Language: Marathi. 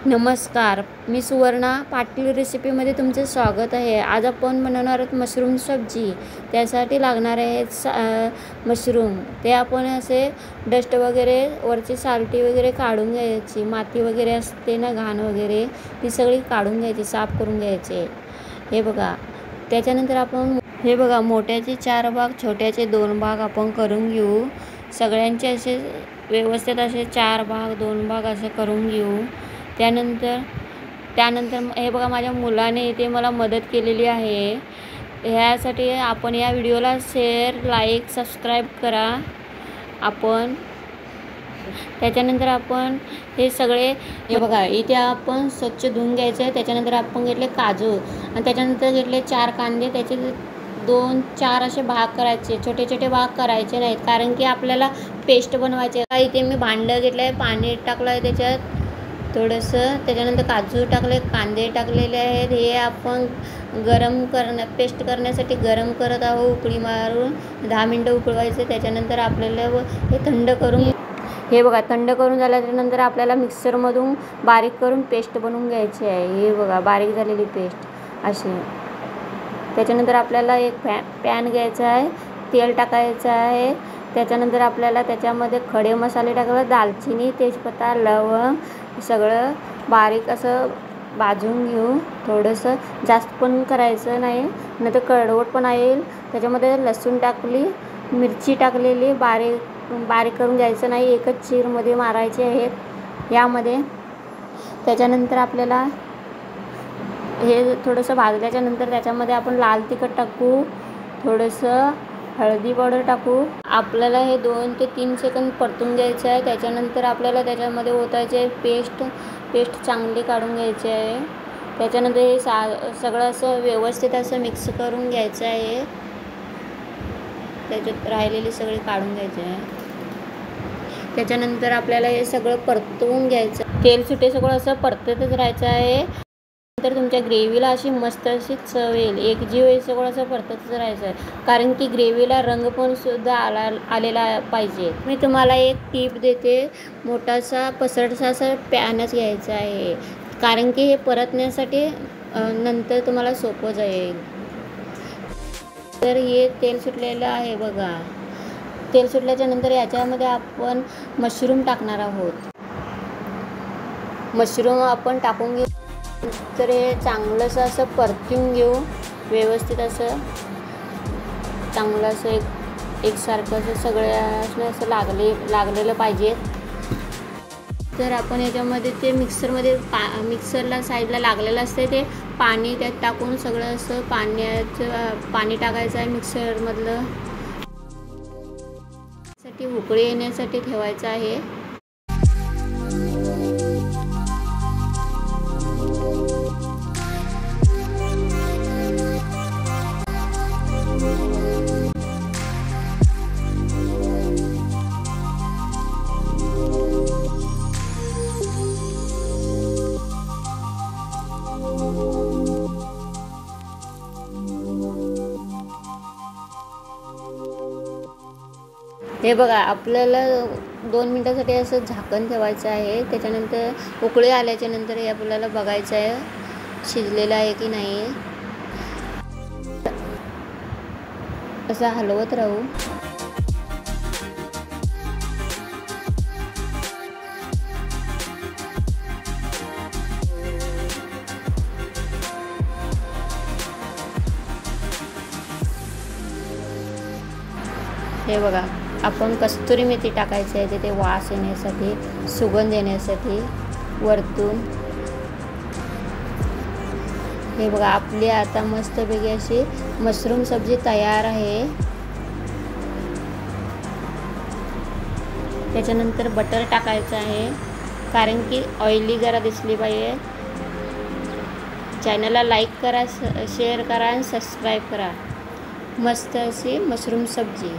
नमस्कार, मी सुवर्णा पाटील रेसिपीमध्ये तुमचे स्वागत आहे। आज आपण बनवणार आहोत मशरूम सब्जी। त्यासाठी लागणार आहे मशरूम। ते आपण असे डस्ट वगैरे वरची सालटी वगैरे काढून घ्यायची, माती वगैरे असते ना घाण वगैरे ती सगळी काढून घ्यायची, साफ करून घ्यायचे। हे बघा, त्याच्यानंतर आपण हे बघा मोठ्याचे 4 भाग, छोट्याचे 2 भाग आपण करून घेऊ। सगळ्यांचे असे व्यवस्थित असे 4 भाग 2 भाग असे करून घेऊ। त्यानंतर हे बघा माझ्या मुलाने इथे मला मदत केलेली आहे। ह्यासाठी आपण या व्हिडिओला शेअर, लाईक, सबस्क्राईब करा। त्याच्यानंतर आपण हे सगळे हे बघा इथे आपण स्वच्छ धुवून घ्यायचं आहे। त्याच्यानंतर आपण घेतले काजू आणि त्याच्यानंतर घेतले 4 कांदे। त्याचे 2-4 असे भाग करायचे, छोटे छोटे भाग करायचे नाहीत, कारण की आपल्याला पेस्ट बनवायची आहे। इथे मी भांडं घेतलं आहे, पाणी टाकलं आहे त्याच्यात थोडंसं, त्याच्यानंतर काजू टाकले, कांदे टाकलेले आहेत। हे आपण पेस्ट करण्यासाठी गरम करत आहोत, उकळी मारून 10 मिनटं उकळवायचे। त्याच्यानंतर आपल्याला हे थंड करून हे बघा थंड करून झाल्यानंतर आपल्याला मिक्सरमधून बारीक करून पेस्ट बनवून घ्यायची आहे। हे बघा बारीक झालेली पेस्ट अशी। त्याच्यानंतर आपल्याला एक पॅन घ्यायचा आहे, तेल टाकायचं आहे। त्याच्यानंतर आपल्याला त्याच्यामध्ये खडे मसाले टाकायचे, दालचिनी, तेजपत्ता, लवंग सगळं बारीक असं भाजून घेऊ। थोडंसं जास्त पण करायचं नाही, नाहीतर कडवट पण येईल। त्याच्यामध्ये लसूण टाकली, मिरची टाकलेली, बारीक करून घ्यायचं नाही, एकच चीरमध्ये मारायचे आहेत यामध्ये। त्याच्यानंतर आपल्याला हे थोडंसं भाजल्याच्यानंतर त्याच्यामध्ये आपण लाल तिखट टाकू, थोडंसं हळदी पावडर टाकू। आपल्याला हे 2 ते 3 सेकंद परतून घ्यायचं आहे। त्याच्यानंतर आपल्याला त्याच्यामध्ये ओतायचे पेस्ट चांगली काढून घ्यायची आहे। त्याच्यानंतर हे सगळं असं व्यवस्थित असं मिक्स करून घ्यायचं आहे। त्याच्यात राहिलेली सगळी काढून घ्यायची आहे। त्याच्यानंतर आपल्याला हे सगळं परतवून घ्यायचं, तेल सुटे सगळं असं परततच राहायचं आहे। तर तुमच्या ग्रेव्हीला अशी मस्त अशी चव येईल, एकजीव हे सगळं असं परततच राहायचं आहे, कारण की ग्रेव्हीला रंग पण सुद्धा आलेला पाहिजे। मी तुम्हाला एक टीप देते, मोठासा पसरसा असा पॅनच घ्यायचा आहे, कारण की हे परतण्यासाठी नंतर तुम्हाला सोपं जाईल। तर हे तेल सुटलेलं आहे बघा। तेल सुटल्याच्या नंतर याच्यामध्ये आपण मशरूम टाकणार आहोत। मशरूम आपण टाकून घेऊ। तर हे चांगलंसं असं परतून घेऊ, व्यवस्थित असं चांगलं असं एकसारखं असं सगळ्यांना असं लागलेलं पाहिजे। तर आपण याच्यामध्ये ते मिक्सरला साईडला लागलेलं असते ते पाणी त्यात टाकून सगळं असं पाणी टाकायचं आहे मिक्सरमधलं, साठी उकळी येण्यासाठी ठेवायचं आहे। हे बघा आपल्याला 2 मिनिटासाठी असं झाकण ठेवायचं आहे। त्याच्यानंतर उकळी आल्याच्या नंतर हे आपल्याला बघायचं आहे शिजलेलं आहे की नाही, असं हलवत राहू। हे बघा आपण कस्तुरी मेथी टाकायची आहे तिथे वास येण्यासाठी, सुगंध येण्यासाठी वरतून। हे बघा आपली आता मस्तपैकी अशी मशरूम सब्जी तयार आहे। त्याच्यानंतर बटर टाकायचं आहे, कारण की ऑइली जरा दिसली पाहिजे। चॅनलला लाईक करा, शेअर करा आणि सबस्क्राईब करा। मस्त अशी मशरूम सब्जी।